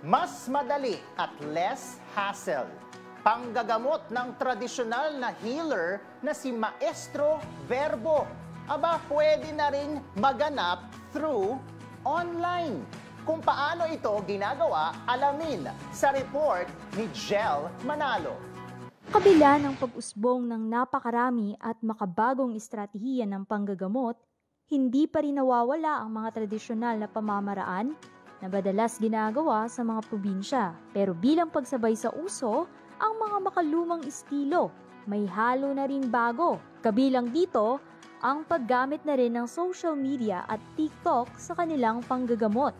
Mas madali at less hassle. Panggagamot ng tradisyonal na healer na si Maestro Verbo. Aba, pwede na rin maganap through online. Kung paano ito ginagawa, alamin sa report ni Jel Manalo. Kabila ng pag-usbong ng napakarami at makabagong estratehiya ng panggagamot, hindi pa rin nawawala ang mga tradisyonal na pamamaraan na madalas ginagawa sa mga probinsya. Pero bilang pagsabay sa uso, ang mga makalumang estilo may halo na rin bago. Kabilang dito, ang paggamit na rin ng social media at TikTok sa kanilang panggagamot.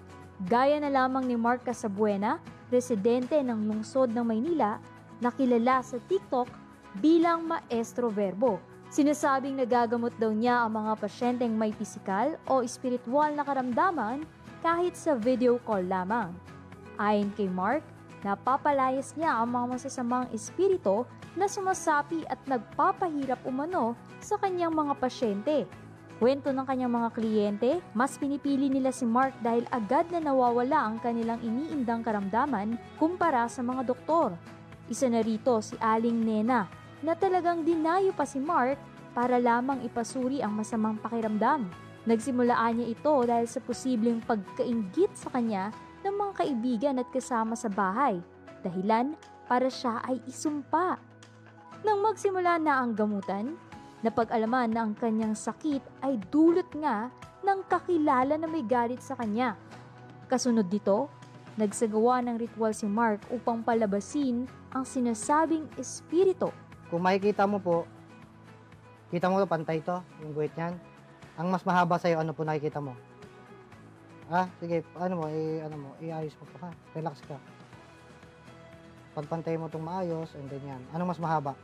Gaya na lamang ni Mark Casabuena, residente ng lungsod ng Maynila, na kilala sa TikTok bilang Maestro Verbo. Sinasabing nagagamot daw niya ang mga pasyenteng may pisikal o espiritual na karamdaman kahit sa video call lamang. Ayon kay Mark, napapalayas niya ang mga masasamang espiritu na sumasapi at nagpapahirap umano sa kanyang mga pasyente. Kwento ng kanyang mga kliyente, mas pinipili nila si Mark dahil agad na nawawala ang kanilang iniindang karamdaman kumpara sa mga doktor. Isa na rito si Aling Nena na talagang dinayo pa si Mark para lamang ipasuri ang masamang pakiramdam. Nagsimulaan niya ito dahil sa posibleng pagkainggit sa kanya ng mga kaibigan at kasama sa bahay, dahilan para siya ay isumpa. Nang magsimula na ang gamutan, napag-alaman na ang kanyang sakit ay dulot nga ng kakilala na may galit sa kanya. Kasunod dito, nagsagawa ng ritual si Mark upang palabasin ang sinasabing espiritu. Kung makikita mo po, kita mo pantay to, yung guhit niyan. Ang mas mahaba sa'yo, ano po nakikita mo? Sige, iayos mo po ha. Relax ka. Pagpantay mo itong maayos, and then yan. Anong mas mahaba?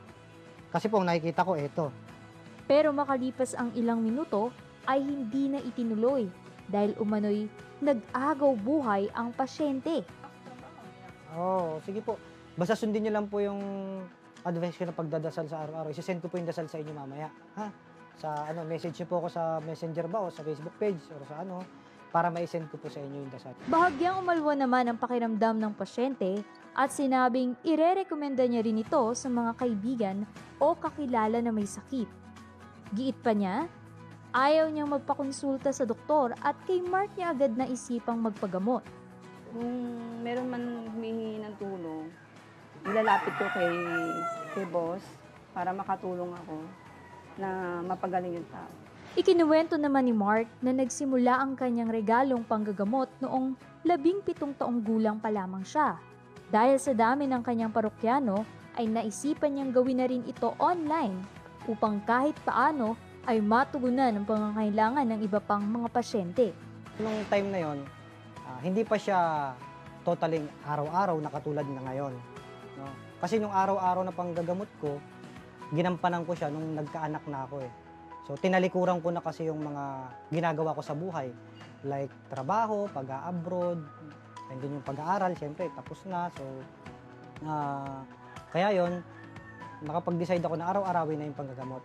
Kasi po, nakikita ko, ito. Pero makalipas ang ilang minuto, ay hindi na itinuloy dahil umano'y nag-agaw buhay ang pasyente. Sige po. Basta sundin niyo lang po yung advice ko na pagdadasal sa araw-araw. Isasend ko po yung dasal sa inyo mamaya. Message niyo po ako sa Messenger ba o sa Facebook page o sa para ma-send ko po sa inyo yung dasal. Bahagyang umalwa naman ang pakiramdam ng pasyente at sinabing irerekomenda niya rin ito sa mga kaibigan o kakilala na may sakit. Giit pa niya, ayaw niyang magpakonsulta sa doktor at kay Mark niya agad na isipang magpagamot. Kung meron man humihingi ng tulong, ilalapit ko kay boss para makatulong ako na mapagaling yung tao. Ikinuwento naman ni Mark na nagsimula ang kanyang regalong panggagamot noong 17 taong gulang pa lamang siya. Dahil sa dami ng kanyang parokyano, ay naisipan niyang gawin na rin ito online upang kahit paano ay matugunan ang pangangailangan ng iba pang mga pasyente. Nung time na yon, hindi pa siya totaling araw-araw na katulad na ngayon. No? Kasi nung araw-araw na panggagamot ko, ginampanan ko siya nung nagkaanak na ako eh. So tinalikuran ko na kasi yung mga ginagawa ko sa buhay. Like trabaho, pag-a-abroad, and then yung pag-aaral, syempre tapos na. So kaya yon, nakapag-decide ako na araw-arawin na yung panggagamot.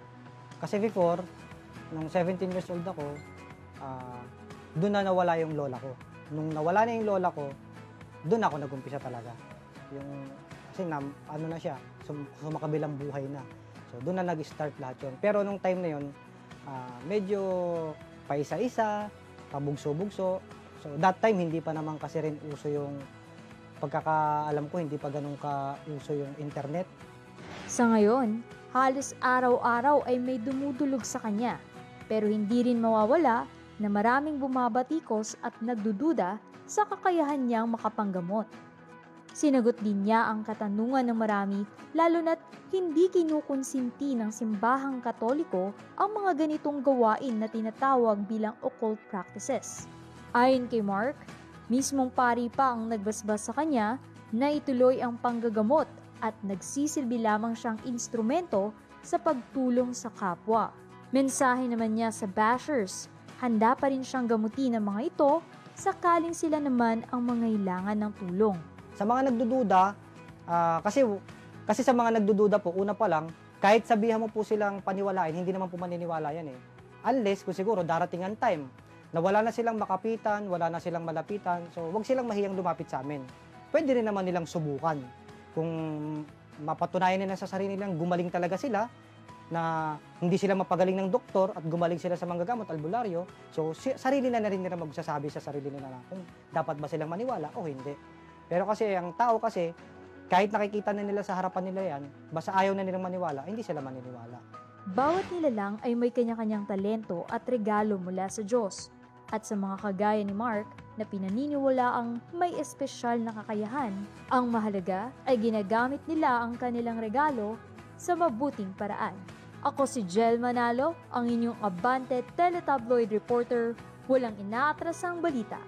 Kasi before, nung 17 years old ako, doon na nawala yung lola ko. Nung nawala na yung lola ko, doon ako nag-umpisa talaga. Kasi na siya, sumakabilang buhay na. So doon na nag-start lahat yun. Pero nung time na yun, medyo paisa-isa, pabugso-bugso. So that time, hindi pa naman kasi rin uso yung, pagkakaalam ko, hindi pa ganun ka-uso yung internet. Sa ngayon, halos araw-araw ay may dumudulog sa kanya. Pero hindi rin mawawala na maraming bumabatikos at nagdududa sa kakayahan niyang makapanggamot. Sinagot din niya ang katanungan ng marami, lalo na't hindi kinukonsinti ng simbahang Katoliko ang mga ganitong gawain na tinatawag bilang occult practices. Ayon kay Mark, mismong pari pa ang nagbasbas sa kanya na ituloy ang panggagamot at nagsisilbi lamang siyang instrumento sa pagtulong sa kapwa. Mensahe naman niya sa bashers, handa pa rin siyang gamutin ang mga ito sakaling sila naman ang mangailangan ng tulong. Sa mga nagdududa, kasi sa mga nagdududa po, una pa lang, kahit sabihan mo po silang paniwalain, hindi naman po maniniwala yan eh. Unless kung siguro darating ang time na wala na silang makapitan, wala na silang malapitan, so wag silang mahiyang lumapit sa amin. Pwede rin naman nilang subukan. Kung mapatunayan nila sa sarili nilang gumaling talaga sila, na hindi sila mapagaling ng doktor at gumaling sila sa manggagamot, albularyo, so sarili na rin nila magsasabi sa sarili nila na kung dapat ba silang maniwala o hindi. Pero kasi ang tao kasi, kahit nakikita na nila sa harapan nila yan, basta ayaw na nilang maniwala, hindi sila maniniwala. Bawat nilalang ay may kanya-kanyang talento at regalo mula sa Diyos. At sa mga kagaya ni Mark na pinaniniwalaang may espesyal na kakayahan, ang mahalaga ay ginagamit nila ang kanilang regalo sa mabuting paraan. Ako si Jel Manalo, ang inyong Abante Teletabloid reporter, walang inaatrasang balita.